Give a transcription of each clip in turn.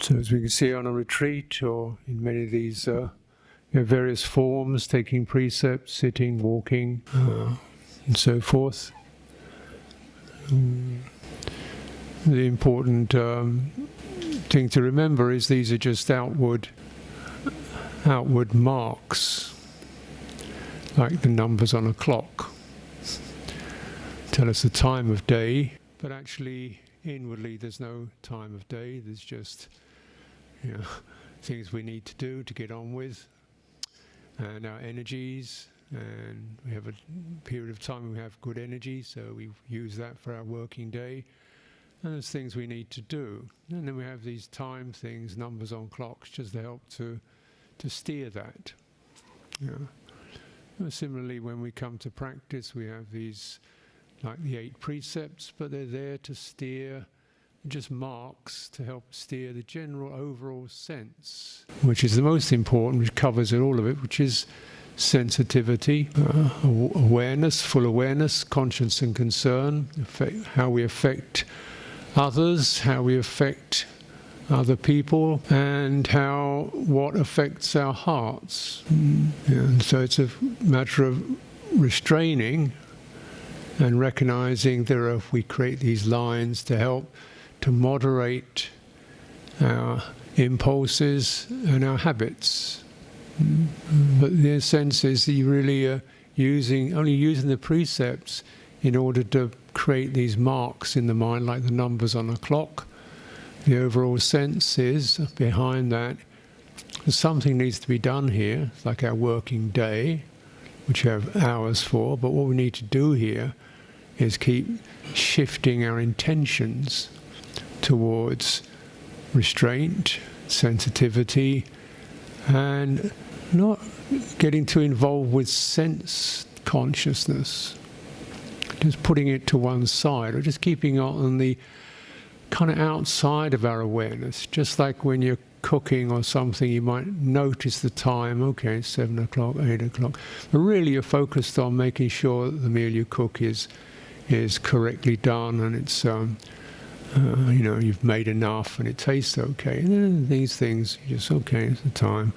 So as we can see on a retreat or in many of these various forms, taking precepts, sitting, walking, and so forth. The important thing to remember is these are just outward marks, like the numbers on a clock. Tell us the time of day, but actually inwardly there's no time of day. There's just things we need to do to get on with, and our energies, and we have a period of time when we have good energy, so we use that for our working day, and there's things we need to do, and then we have these time things, numbers on clocks, just to help to steer that. Similarly, when we come to practice, we have these like the 8 precepts, but they're there to steer, just marks to help steer the general overall sense, which is the most important, which covers all of it, which is sensitivity, awareness, full awareness, conscience and concern, how we affect others, how we affect other people, and what affects our hearts. And so it's a matter of restraining and recognizing we create these lines to help to moderate our impulses and our habits. But the sense is that you really are only using the precepts in order to create these marks in the mind, like the numbers on a clock. The overall sense is behind that something needs to be done here, like our working day, which we have hours for, but what we need to do here is keep shifting our intentions towards restraint, sensitivity, and not getting too involved with sense consciousness. Just putting it to one side, or just keeping it on the kind of outside of our awareness. Just like when you're cooking or something, you might notice the time, okay, it's 7 o'clock, 8 o'clock. But really you're focused on making sure that the meal you cook is correctly done, and it's you've made enough and it tastes okay. And then these things, just okay, it's the time.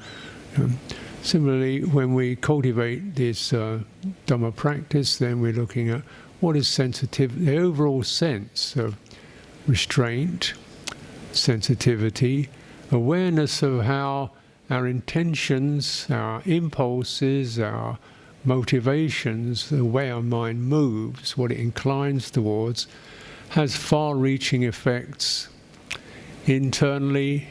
Similarly, when we cultivate this Dhamma practice, then we're looking at what is sensitive, the overall sense of restraint, sensitivity, awareness of how our intentions, our impulses, our motivations, the way our mind moves, what it inclines towards, has far-reaching effects internally.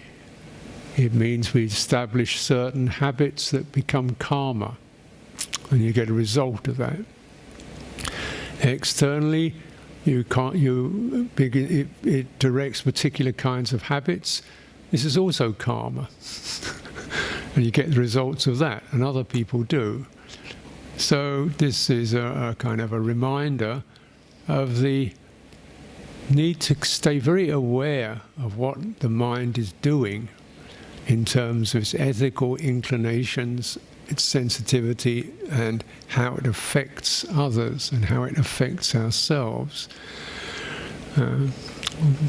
It means we establish certain habits that become karma, and you get a result of that. Externally, it directs particular kinds of habits. This is also karma, and you get the results of that, and other people do. So this is a kind of a reminder of the need to stay very aware of what the mind is doing in terms of its ethical inclinations, its sensitivity, and how it affects others and how it affects ourselves.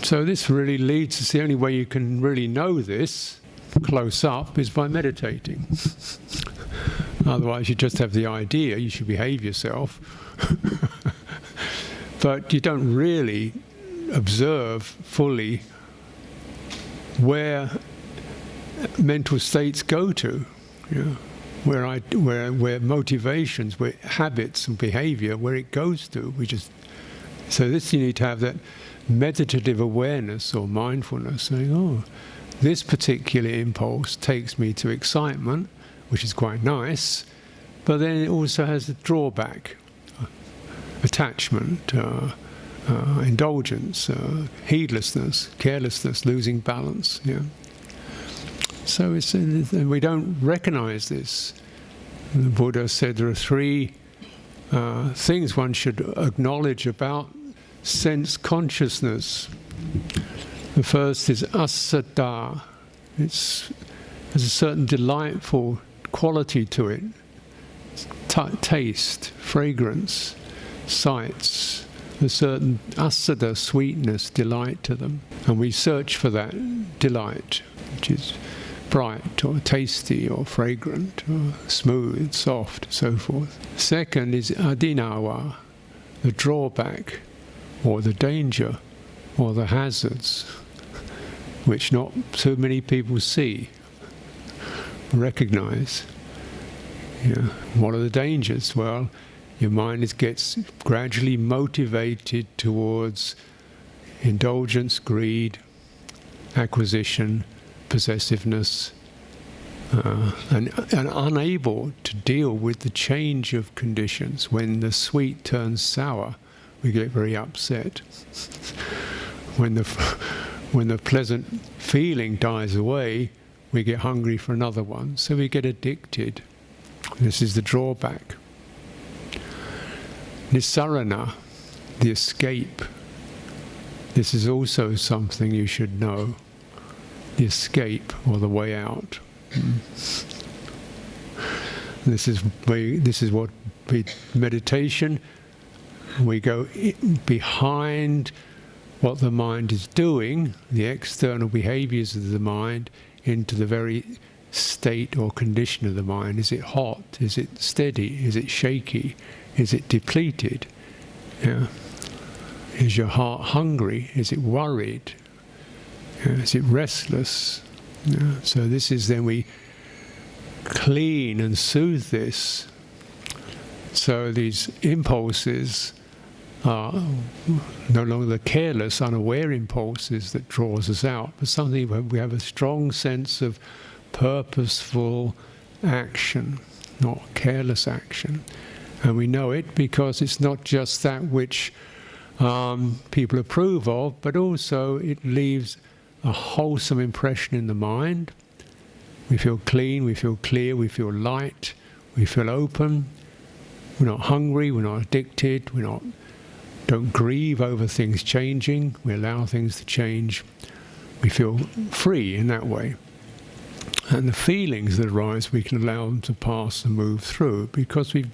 So this really leads us, the only way you can really know this close up is by meditating. Otherwise you just have the idea, you should behave yourself. But you don't really observe fully where mental states go to, where motivations, where habits and behavior, where it goes to. So this, you need to have that meditative awareness or mindfulness, saying, oh, this particular impulse takes me to excitement, which is quite nice, but then it also has a drawback, attachment, indulgence, heedlessness, carelessness, losing balance. So we don't recognize this. The Buddha said there are 3 things one should acknowledge about sense consciousness. The first is asada. There's a certain delightful quality to it. Taste, fragrance, sights, a certain asada, sweetness, delight to them. And we search for that delight, which is bright or tasty or fragrant or smooth, soft, so forth. Second is adinawa, the drawback or the danger or the hazards, which not so many people see, recognize. What are the dangers? Well, your mind gets gradually motivated towards indulgence, greed, acquisition, possessiveness, and unable to deal with the change of conditions. When the sweet turns sour, we get very upset. When the pleasant feeling dies away, we get hungry for another one. So we get addicted. This is the drawback. Nissarana, the escape. This is also something you should know. The escape, or the way out. This is what meditation. We go behind what the mind is doing, the external behaviors of the mind, into the very state or condition of the mind. Is it hot? Is it steady? Is it shaky? Is it depleted? Is your heart hungry? Is it worried? Is it restless? So this is then we clean and soothe this. So these impulses are no longer the careless, unaware impulses that draws us out, but something where we have a strong sense of purposeful action, not careless action. And we know it because it's not just that which people approve of, but also it leaves a wholesome impression in the mind. We feel clean, we feel clear, we feel light, we feel open. We're not hungry, we're not addicted, don't grieve over things changing, we allow things to change. We feel free in that way. And the feelings that arise, we can allow them to pass and move through because we've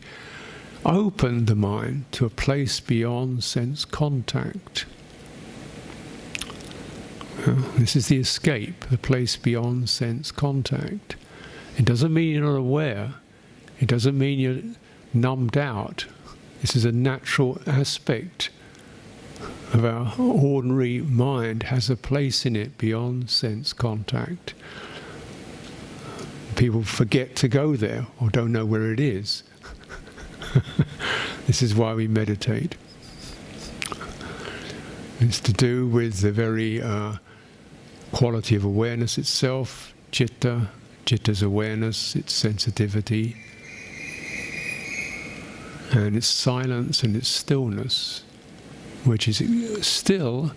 opened the mind to a place beyond sense contact. This is the escape, the place beyond sense contact. It doesn't mean you're not aware. It doesn't mean you're numbed out. This is a natural aspect of our ordinary mind, has a place in it beyond sense contact. People forget to go there or don't know where it is. This is why we meditate. It's to do with the very quality of awareness itself, citta's awareness, its sensitivity, and its silence and its stillness, which is still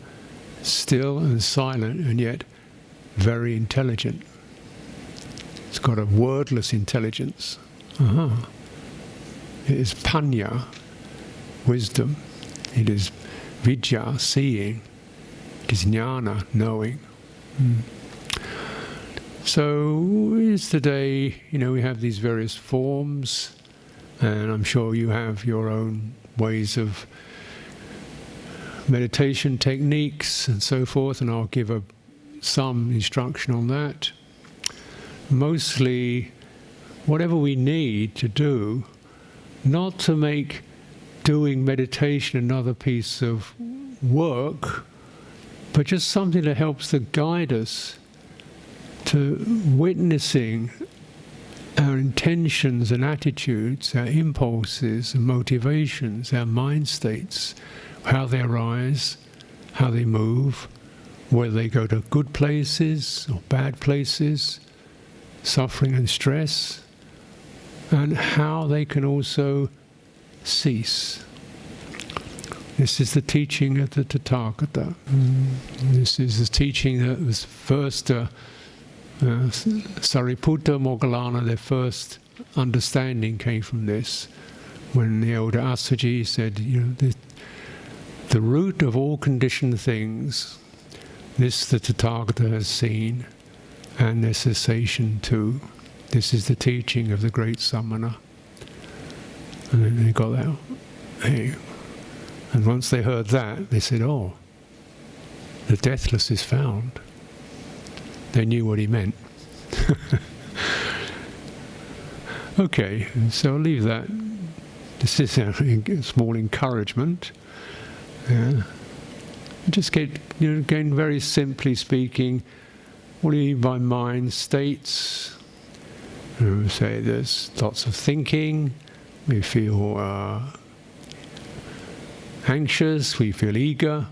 and silent and yet very intelligent. It's got a wordless intelligence. It is panya, wisdom. It is vidya, seeing. It is jnana, knowing. So it's today, we have these various forms, and I'm sure you have your own ways of meditation techniques and so forth, and I'll give some instruction on that. Mostly, whatever we need to do, not to make doing meditation another piece of work, but just something that helps to guide us to witnessing our intentions and attitudes, our impulses and motivations, our mind states, how they arise, how they move, whether they go to good places or bad places, suffering and stress, and how they can also cease. This is the teaching of the Tathagata. This is the teaching that was first Sariputta, Moggallana, their first understanding came from this. When the elder Assaji said, the root of all conditioned things, this the Tathagata has seen, and their cessation too. This is the teaching of the great Samana. And then they got that. Hey, And once they heard that, they said, oh, the deathless is found. They knew what he meant. Okay, so I'll leave that. This is a small encouragement. Just again, very simply speaking, what do you mean by mind states? Say there's lots of thinking, we feel anxious, we feel eager.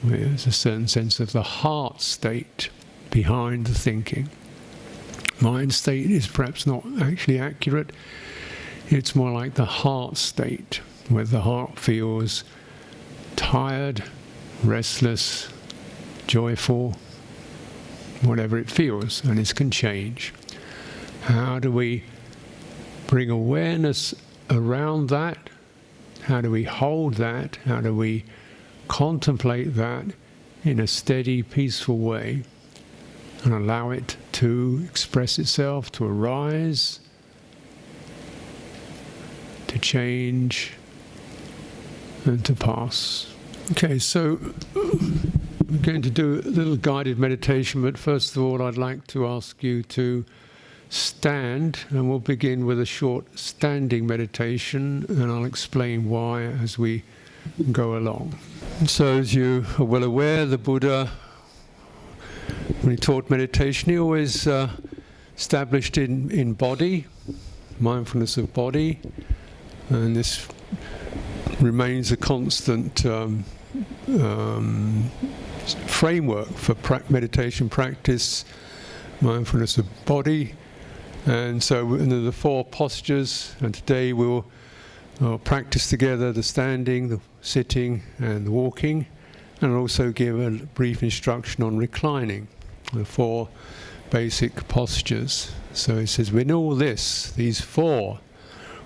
There's a certain sense of the heart state behind the thinking. Mind state is perhaps not actually accurate. It's more like the heart state, where the heart feels tired, restless, joyful, whatever it feels, and this can change. How do we bring awareness around that? How do we hold that? How do we contemplate that in a steady, peaceful way and allow it to express itself, to arise, to change, and to pass? Okay, so we're going to do a little guided meditation, but first of all I'd like to ask you to stand, and we'll begin with a short standing meditation, and I'll explain why as we go along. So as you are well aware, the Buddha, when he taught meditation, he always established in body, mindfulness of body, and this remains a constant framework for meditation practice, mindfulness of body. And so there are the four postures, and today we'll practice together the standing, the sitting and the walking, and also give a brief instruction on reclining, the four basic postures. So he says, in all this, these four,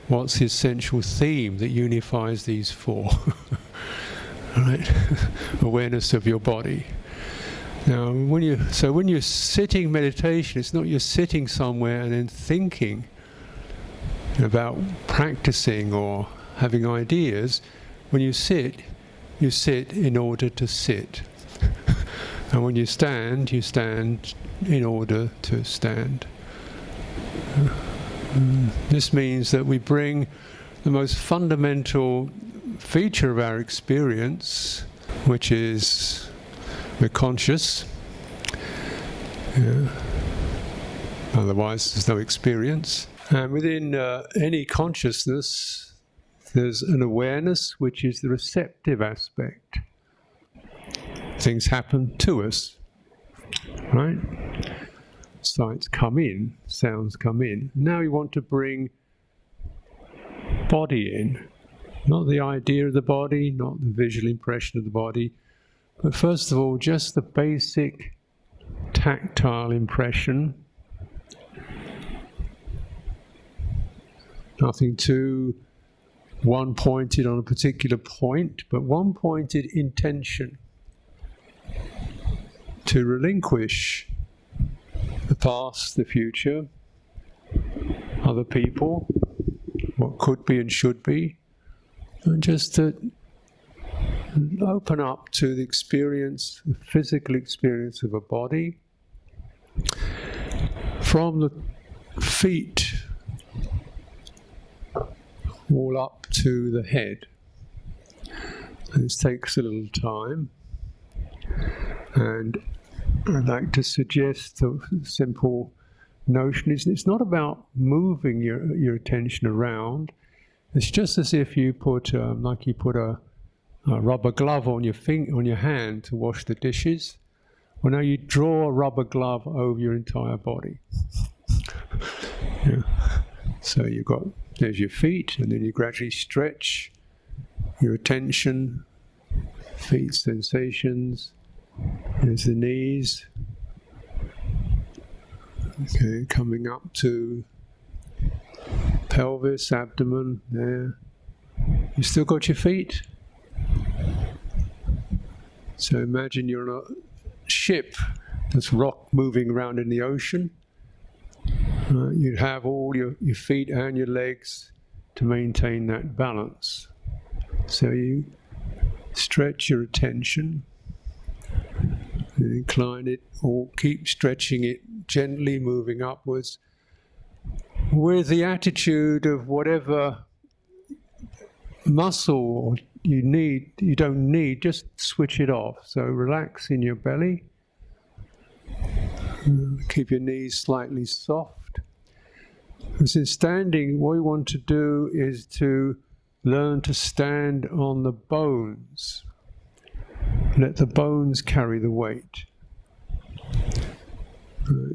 what's the essential theme that unifies these four? Right? Awareness of your body. Now, when you're sitting meditation, it's not you're sitting somewhere and then thinking about practicing or having ideas. When you sit in order to sit. And when you stand in order to stand. This means that we bring the most fundamental feature of our experience, which is we're conscious. Otherwise there's no experience. And within any consciousness there's an awareness which is the receptive aspect. Things happen to us, right? Sights come in, sounds come in. Now you want to bring body in. Not the idea of the body, not the visual impression of the body, but first of all, just the basic tactile impression. Nothing too one-pointed on a particular point, but one-pointed intention to relinquish the past, the future, other people, what could be and should be, and just to open up to the experience, the physical experience of a body, from the feet all up to the head. And this takes a little time, and I'd like to suggest a simple notion. It's not about moving your attention around. It's just as if you put, like you put a rubber glove on your hand to wash the dishes. Well, now you draw a rubber glove over your entire body. Yeah. So there's your feet, and then you gradually stretch your attention, feet sensations. There's the knees. Okay, coming up to pelvis, abdomen, there. You still got your feet? So imagine you're on a ship that's moving around in the ocean. You'd have all your feet and your legs to maintain that balance. So you stretch your attention, and incline it, or keep stretching it, gently moving upwards, with the attitude of whatever muscle you don't need, just switch it off. So relax in your belly, keep your knees slightly soft. Because in standing, what we want to do is to learn to stand on the bones. Let the bones carry the weight.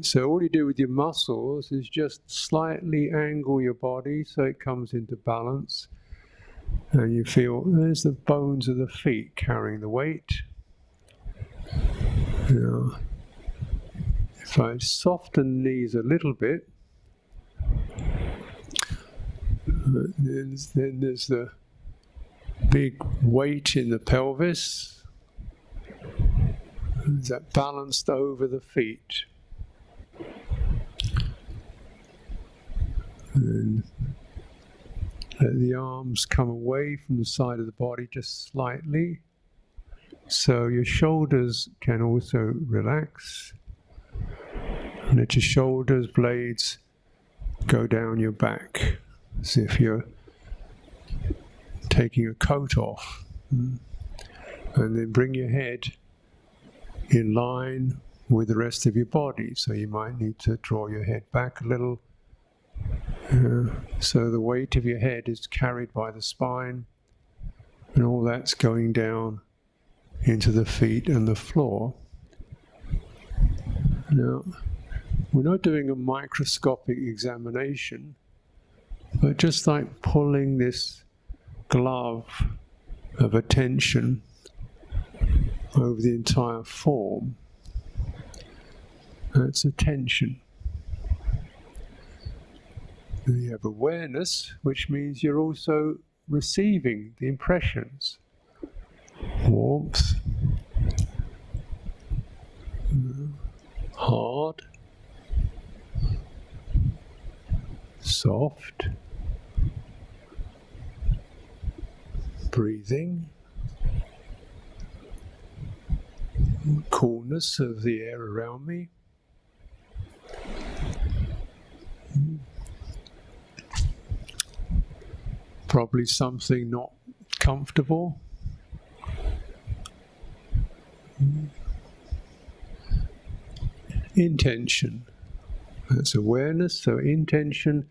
So all you do with your muscles is just slightly angle your body so it comes into balance. And you feel there's the bones of the feet carrying the weight. Now, if I soften these a little bit, then there's the big weight in the pelvis. Is that balanced over the feet? And let the arms come away from the side of the body just slightly, so your shoulders can also relax. Let your shoulders blades go down your back, as if you're taking a coat off. And then bring your head in line with the rest of your body. So you might need to draw your head back a little. So the weight of your head is carried by the spine, and all that's going down into the feet and the floor. Now, we're not doing a microscopic examination, but just like pulling this glove of attention over the entire form. That's attention. And you have awareness, which means you're also receiving the impressions. Warmth, hard, soft, breathing, coolness of the air around me. Probably something not comfortable. Intention. That's awareness. So intention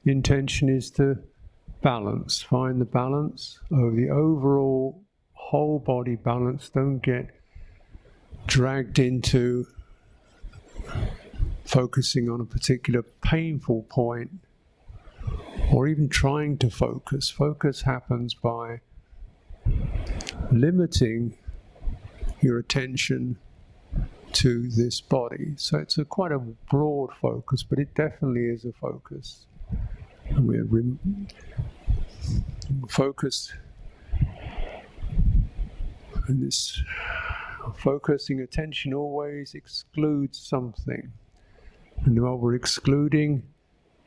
is to balance. Find the balance of the overall whole body balance. Don't get dragged into focusing on a particular painful point, or even trying to focus. Focus happens by limiting your attention to this body. So it's quite a broad focus, but it definitely is a focus. And we're focused, and this focusing attention always excludes something. And what we're excluding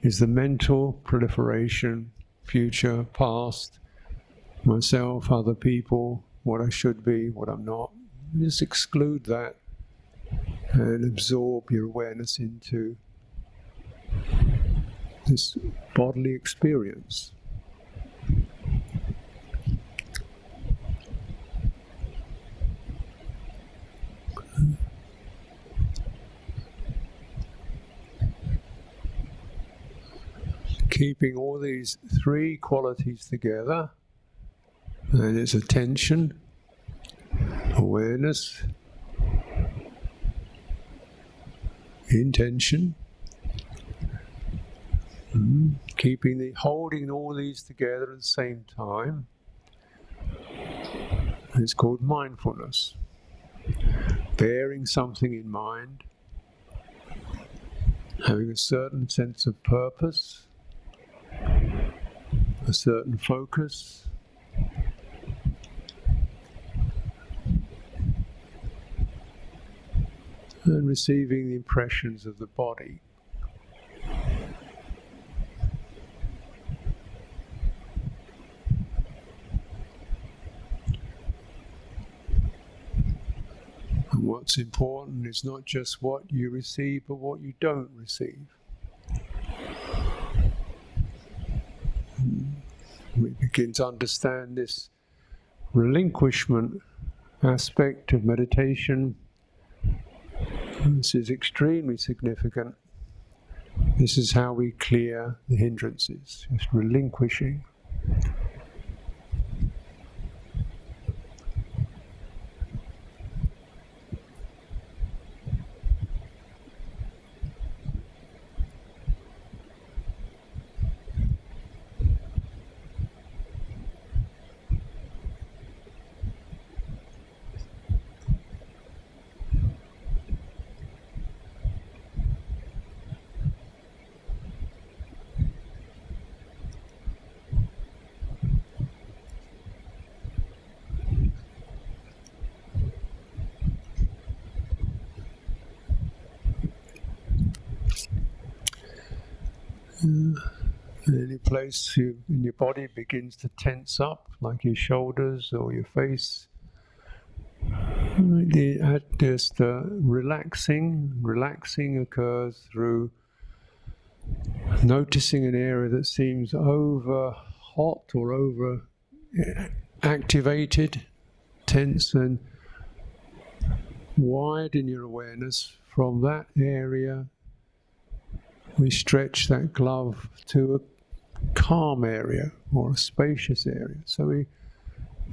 is the mental proliferation, future, past, myself, other people, what I should be, what I'm not. Just exclude that and absorb your awareness into this bodily experience. Keeping all these three qualities together, and it's attention, awareness, intention. Holding all these together at the same time. It's called mindfulness. Bearing something in mind, having a certain sense of purpose, a certain focus, and receiving the impressions of the body. What's important is not just what you receive, but what you don't receive. We begin to understand this relinquishment aspect of meditation. This is extremely significant. This is how we clear the hindrances, just relinquishing. Any place in your body begins to tense up, like your shoulders or your face, just relaxing occurs through noticing an area that seems over hot or over activated, tense, and widen your awareness from that area. We stretch that glove to a calm area or a spacious area. So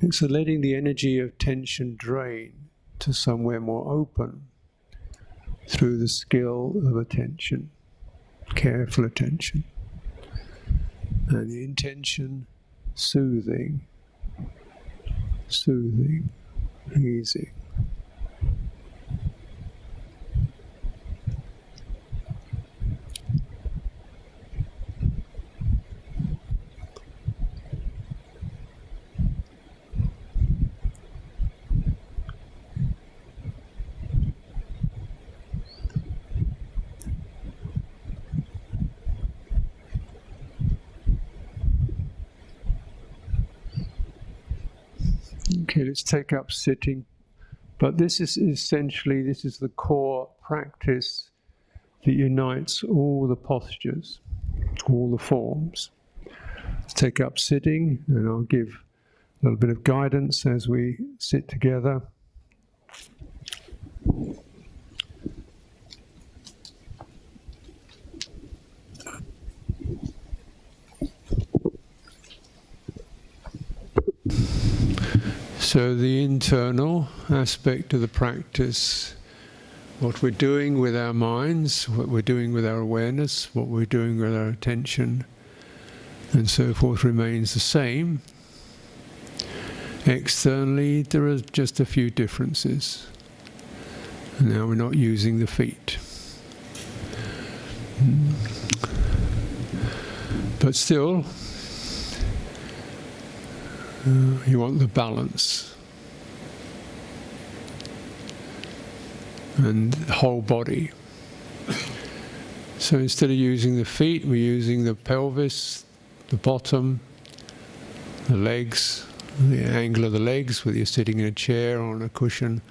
it's letting the energy of tension drain to somewhere more open through the skill of attention, careful attention. And the intention, soothing, easing. Okay, let's take up sitting. But this is essentially, this is the core practice that unites all the postures, all the forms. Let's take up sitting, and I'll give a little bit of guidance as we sit together. So the internal aspect of the practice, what we're doing with our minds, what we're doing with our awareness, what we're doing with our attention, and so forth remains the same. Externally, there are just a few differences. Now we're not using the feet. But still, you want the balance and the whole body. So instead of using the feet, we're using the pelvis, the bottom, the legs, the angle of the legs, whether you're sitting in a chair or on a cushion.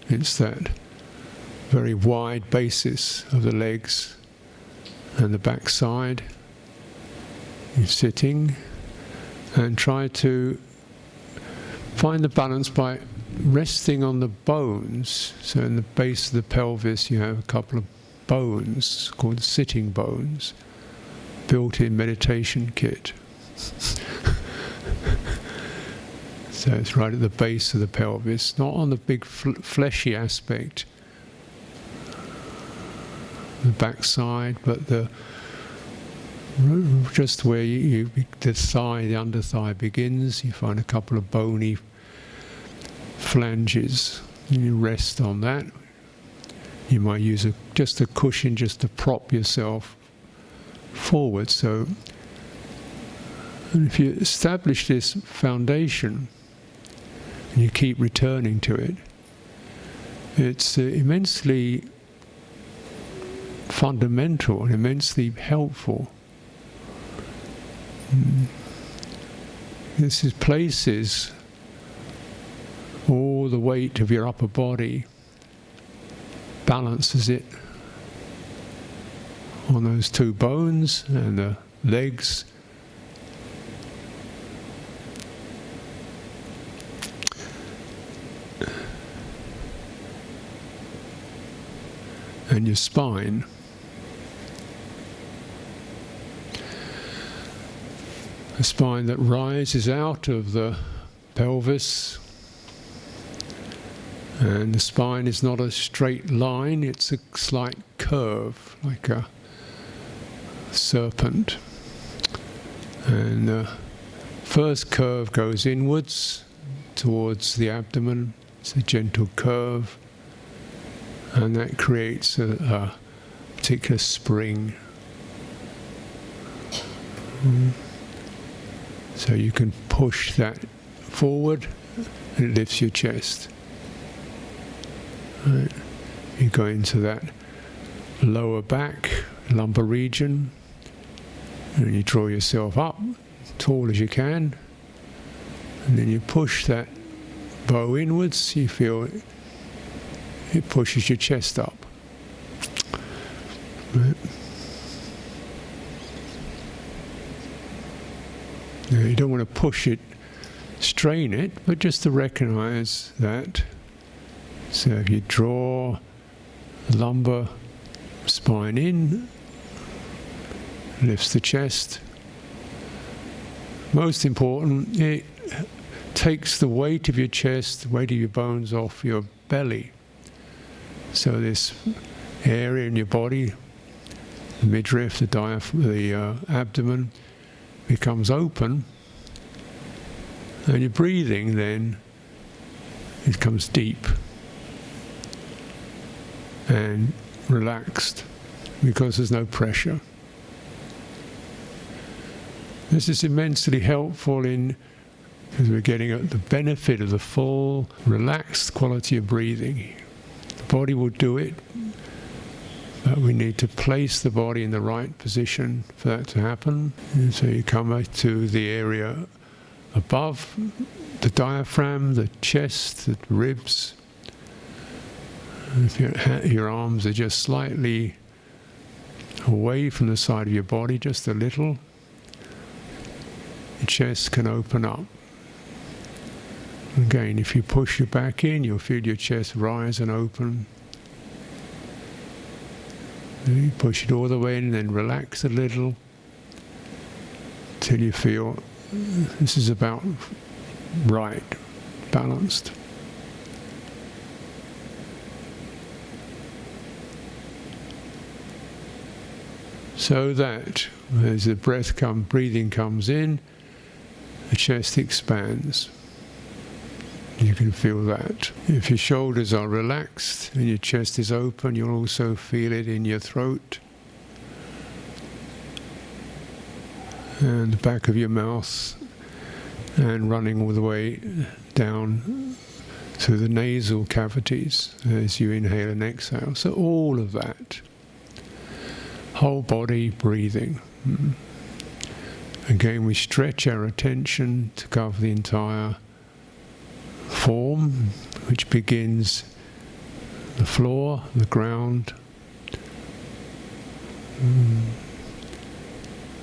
It's that very wide basis of the legs and the back side. You're sitting, and try to find the balance by resting on the bones. So in the base of the pelvis you have a couple of bones called sitting bones, built-in meditation kit. So it's right at the base of the pelvis, not on the big fleshy aspect, the back side, but just where the thigh, the under thigh begins. You find a couple of bony flanges, and you rest on that. You might use just a cushion just to prop yourself forward. So, and if you establish this foundation and you keep returning to it, it's immensely fundamental and immensely helpful. This places all the weight of your upper body balances it on those two bones and the legs. And your spine. A spine that rises out of the pelvis, and the spine is not a straight line, it's a slight curve, like a serpent. And the first curve goes inwards towards the abdomen. It's a gentle curve, and that creates a particular spring. So you can push that forward and it lifts your chest. Right. You go into that lower back, lumbar region, and you draw yourself up as tall as you can, and then you push that bow inwards. You feel it pushes your chest up. Right. Now, you don't want to push it, strain it, but just to recognize that. So if you draw the lumbar spine in, lifts the chest. Most important, it takes the weight of your chest, weight of your bones off your belly. So this area in your body, the midriff, the diaphragm, the abdomen, becomes open, and your breathing then it comes deep and relaxed because there's no pressure. This is immensely helpful because we're getting at the benefit of the full relaxed quality of breathing. The body will do it, but we need to place the body in the right position for that to happen. And so you come to the area above the diaphragm, the chest, the ribs. If your arms are just slightly away from the side of your body, just a little, the chest can open up. Again, if you push your back in, you'll feel your chest rise and open. You push it all the way in and then relax a little till you feel this is about right, balanced. So that as the breathing comes in, the chest expands. You can feel that. If your shoulders are relaxed and your chest is open, you'll also feel it in your throat and the back of your mouth, and running all the way down through the nasal cavities as you inhale and exhale. So all of that, whole body breathing. Again, we stretch our attention to cover the entire form, which begins the floor, the ground,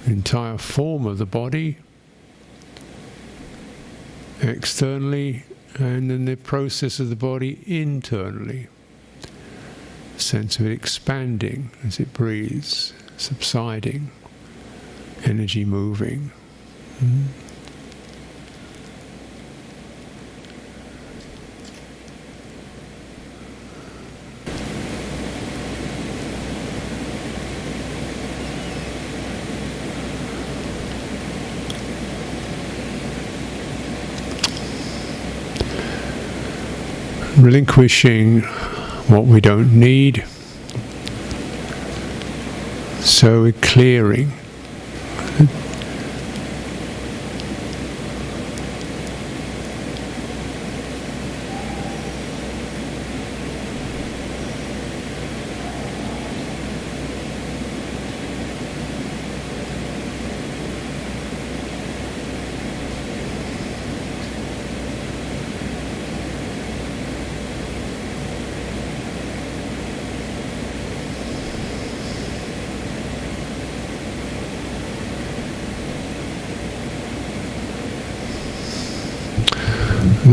the entire form of the body, externally, and then the process of the body internally. Sense of it expanding as it breathes, subsiding, energy moving. Relinquishing what we don't need. So we're clearing.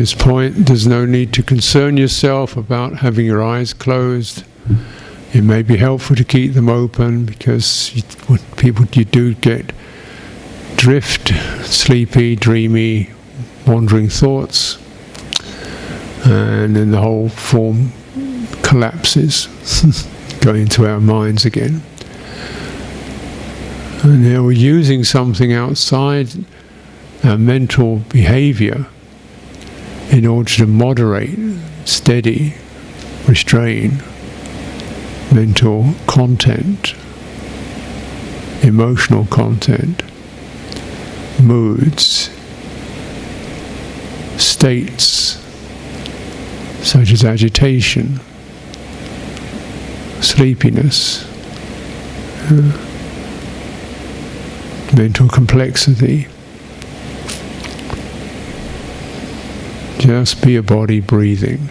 this point, there's no need to concern yourself about having your eyes closed. It may be helpful to keep them open because you do get drift, sleepy, dreamy, wandering thoughts, and then the whole form collapses, going into our minds again. And now we're using something outside our mental behavior in order to moderate, steady, restrain mental content, emotional content, moods, states such as agitation, sleepiness, mental complexity. Just be a body breathing.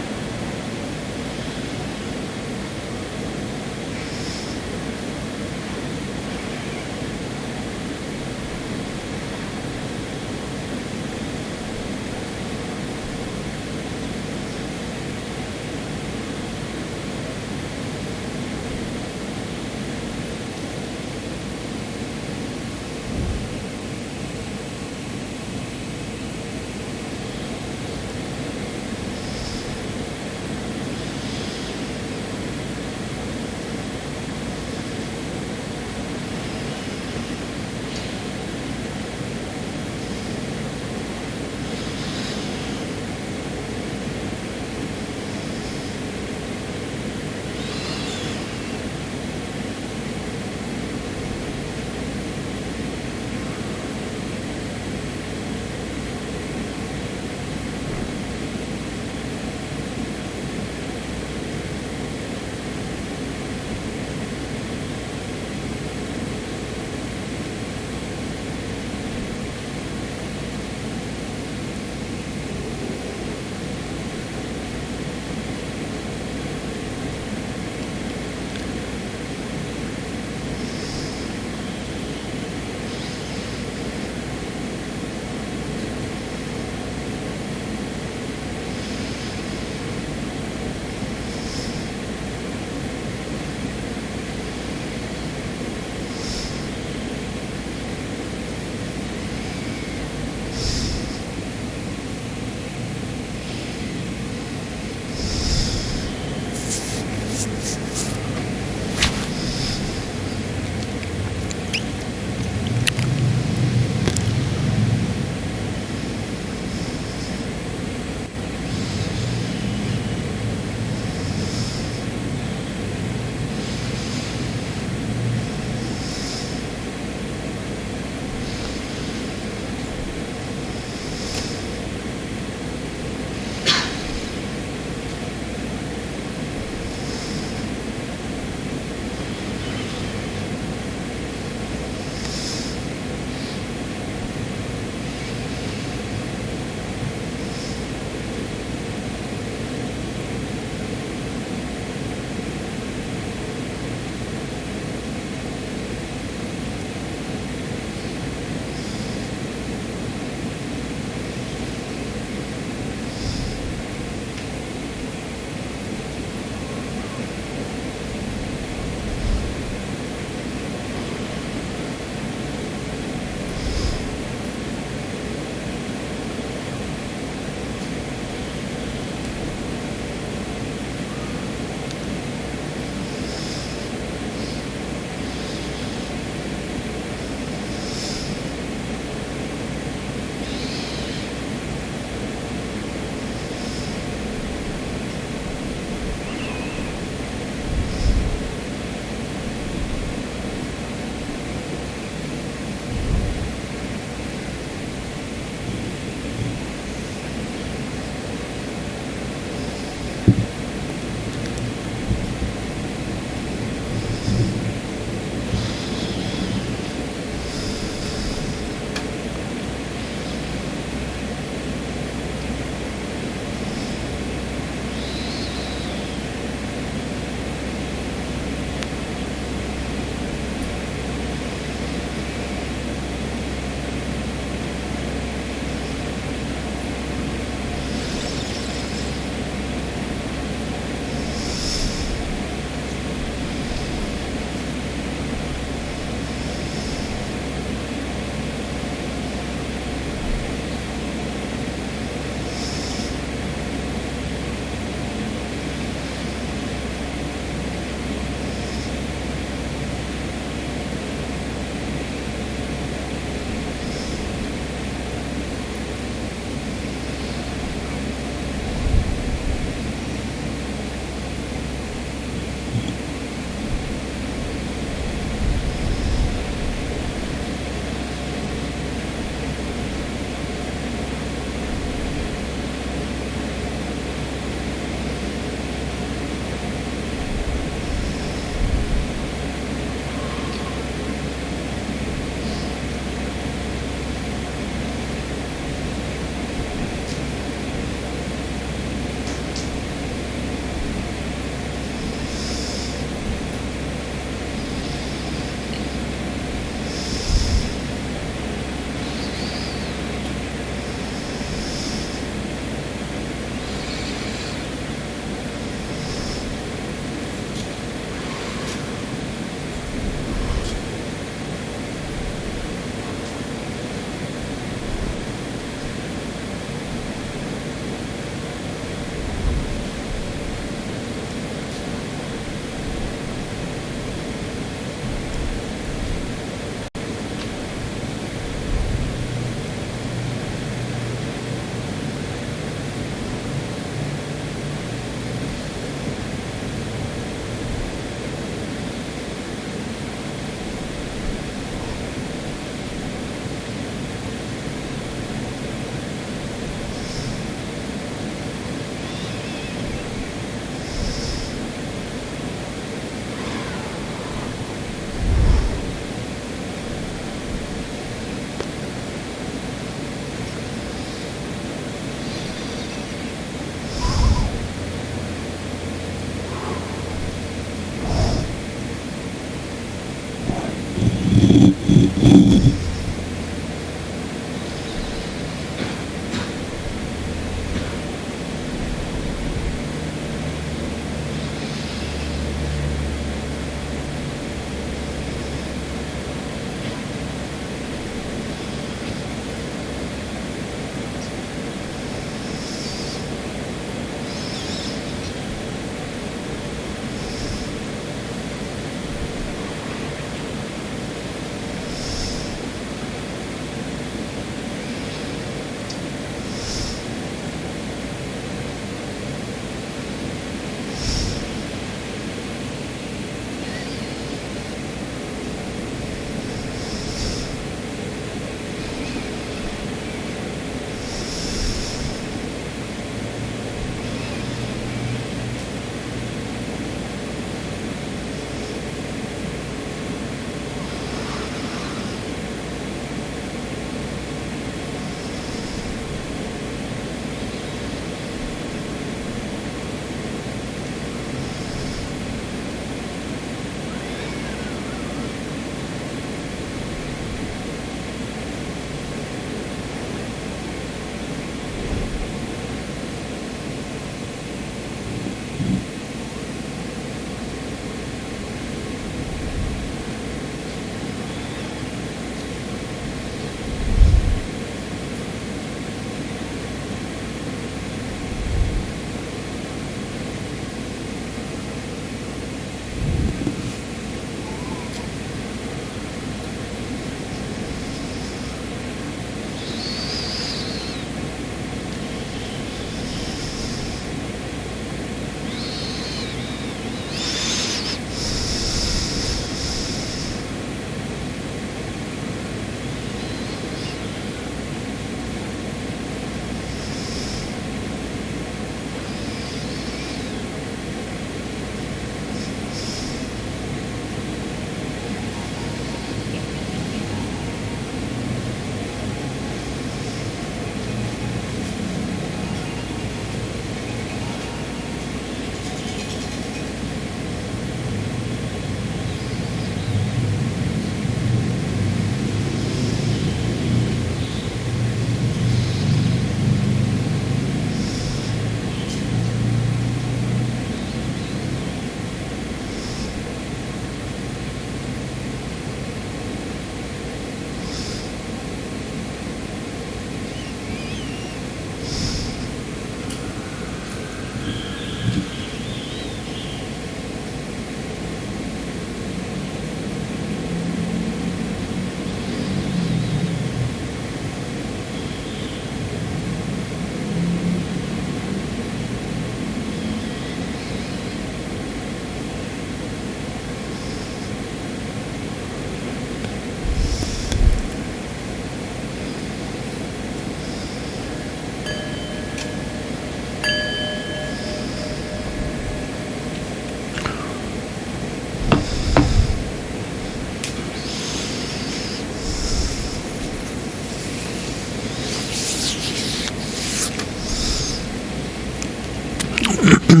So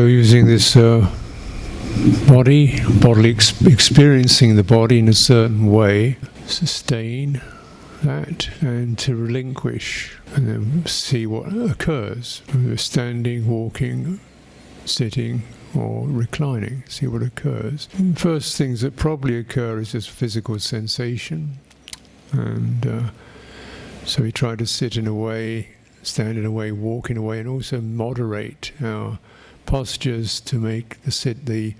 using this bodily experiencing the body in a certain way, sustain that and to relinquish and then see what occurs. Standing, walking, sitting or reclining, see what occurs. And first things that probably occur is just physical sensation, and so we try to sit in a way, stand in a way, walk in a way, and also moderate our postures to make the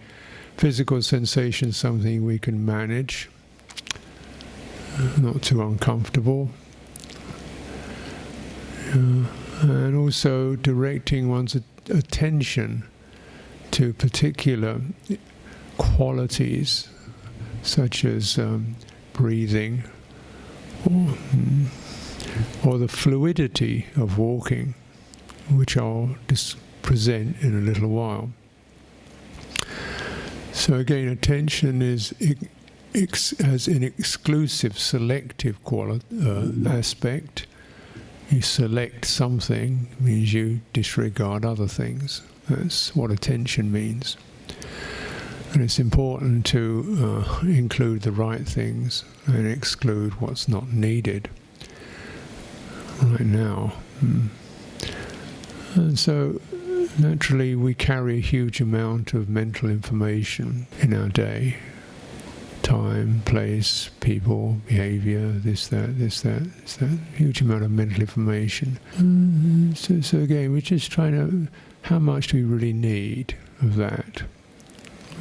physical sensation something we can manage, not too uncomfortable, and also directing one's attention to particular qualities such as breathing or the fluidity of walking, which I'll present in a little while. So again, attention is as an exclusive, selective aspect. You select something, means you disregard other things. That's what attention means. And it's important to include the right things and exclude what's not needed right now. And so naturally we carry a huge amount of mental information in our day. Time, place, people, behavior, this, that, huge amount of mental information. So again, we're just trying to, how much do we really need of that?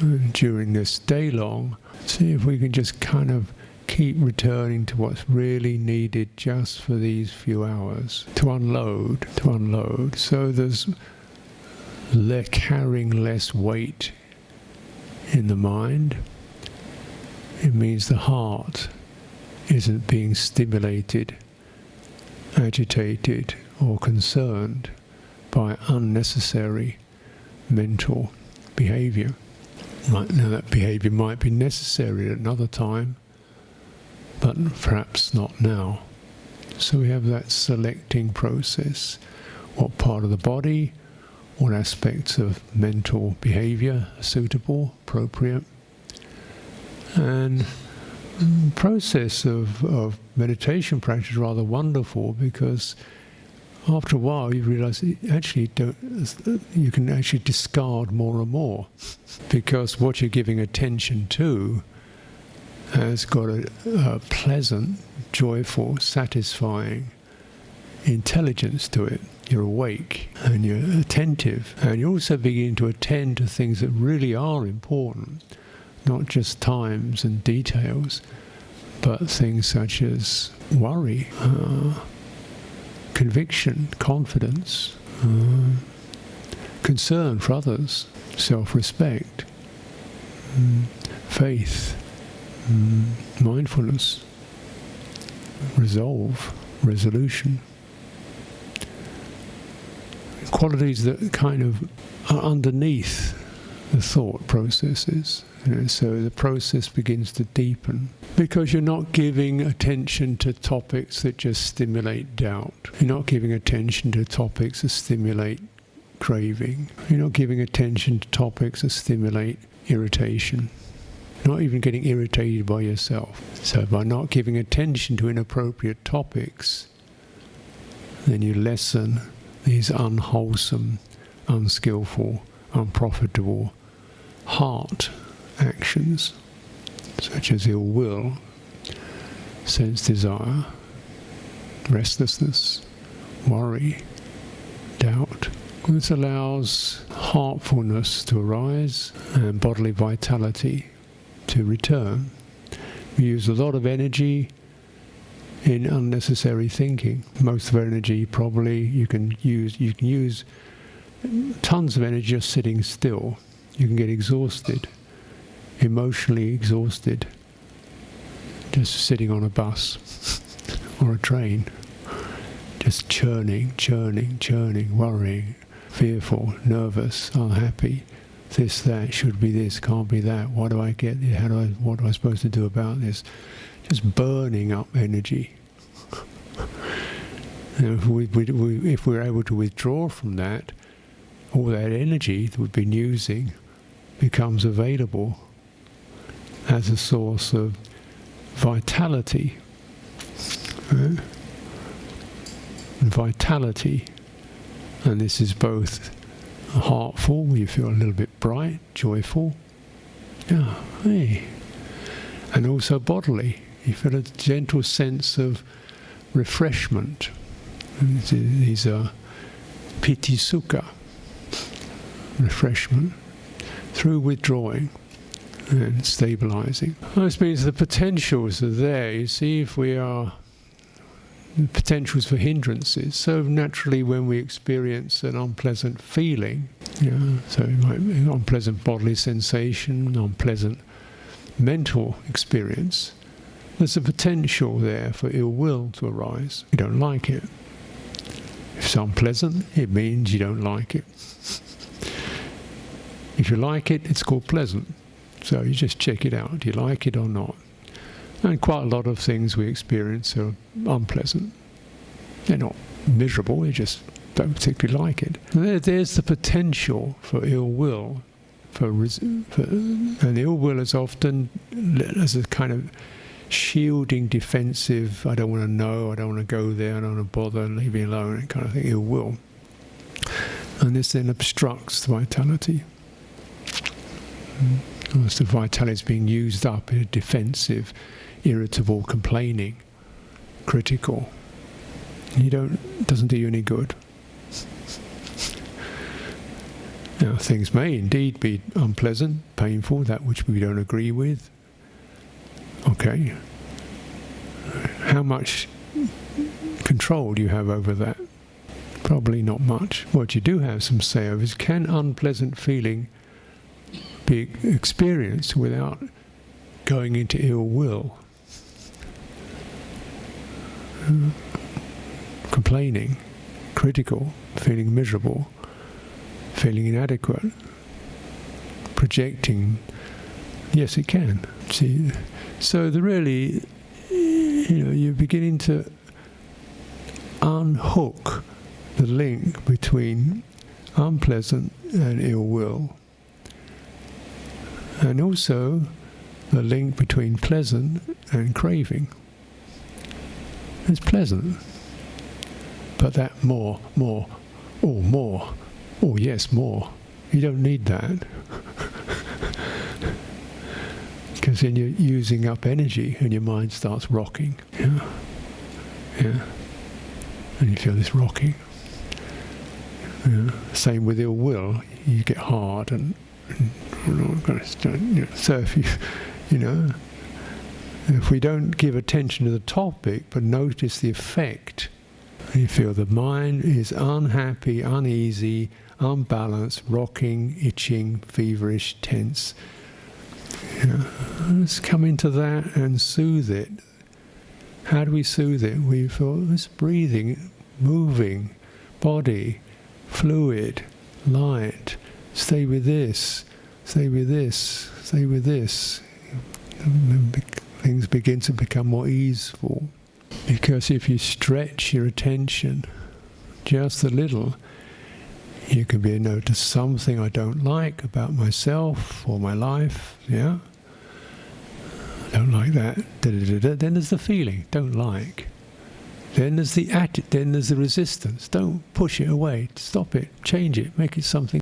And during this day long, see if we can just kind of keep returning to what's really needed just for these few hours, to unload. So there's carrying less weight in the mind. It means the heart isn't being stimulated, agitated, or concerned by unnecessary mental behavior. Right now, that behavior might be necessary at another time, but perhaps not now. So we have that selecting process. What part of the body, what aspects of mental behavior are suitable, appropriate. And the process of meditation practice is rather wonderful, because after a while you realize you can actually discard more and more, because what you're giving attention to has got a pleasant, joyful, satisfying intelligence to it. You're awake and you're attentive, and you're also beginning to attend to things that really are important. Not just times and details, but things such as worry, conviction, confidence, concern for others, self-respect, faith, mindfulness, resolve, resolution. Qualities that kind of are underneath the thought processes. So the process begins to deepen, because you're not giving attention to topics that just stimulate doubt. You're not giving attention to topics that stimulate craving. You're not giving attention to topics that stimulate irritation. You're not even getting irritated by yourself. So by not giving attention to inappropriate topics, then you lessen these unwholesome, unskillful, unprofitable heart actions, such as ill will, sense desire, restlessness, worry, doubt. This allows heartfulness to arise and bodily vitality to return. We use a lot of energy in unnecessary thinking. Most of our energy probably you can use tons of energy just sitting still. You can get exhausted, emotionally exhausted, just sitting on a bus or a train, just churning, worrying, fearful, nervous, unhappy, this, that, should be this, can't be that, what do I get, what am I supposed to do about this? Just burning up energy. If we're able to withdraw from that, all that energy that we've been using becomes available as a source of vitality. Right? And vitality, and this is both heartful, you feel a little bit bright, joyful, hey, and also bodily, you feel a gentle sense of refreshment. And these are piti sukha, refreshment, through withdrawing and stabilizing. This means the potentials are there. You see, if we are potentials for hindrances. So naturally when we experience an unpleasant feeling, so it might be an unpleasant bodily sensation, unpleasant mental experience, there's a potential there for ill will to arise. You don't like it. If it's unpleasant, it means you don't like it. If you like it, it's called pleasant. So you just check it out. Do you like it or not? And quite a lot of things we experience are unpleasant. They're not miserable, they just don't particularly like it. And there's the potential for ill will. And ill will is often as a kind of shielding, defensive, I don't want to know, I don't want to go there, I don't want to bother, leave me alone, that kind of thing, ill will. And this then obstructs vitality. Almost the vitality is being used up in a defensive, irritable, complaining, critical. It doesn't do you any good. Now, things may indeed be unpleasant, painful, that which we don't agree with. Okay. How much control do you have over that? Probably not much. What you do have some say over is, can unpleasant feeling be experienced without going into ill will? Complaining, critical, feeling miserable, feeling inadequate, projecting. Yes, it can. See, so really, you're beginning to unhook the link between unpleasant and ill will, and also the link between pleasant and craving. It's pleasant, but that more, oh yes, more. You don't need that. Because then you're using up energy and your mind starts rocking. Yeah. And you feel this rocking. Same with ill will. You get hard and so if we don't give attention to the topic but notice the effect, you feel the mind is unhappy, uneasy, unbalanced, rocking, itching, feverish, tense. Let's come into that and soothe it. How do we soothe it? We feel this breathing, moving, body, fluid, light. Stay with this, stay with this, stay with this. Things begin to become more easeful. Because if you stretch your attention just a little, you can be notice something I don't like about myself or my life, I don't like that. Then there's the feeling, don't like. Then there's the then there's the resistance. Don't push it away. Stop it. Change it. Make it something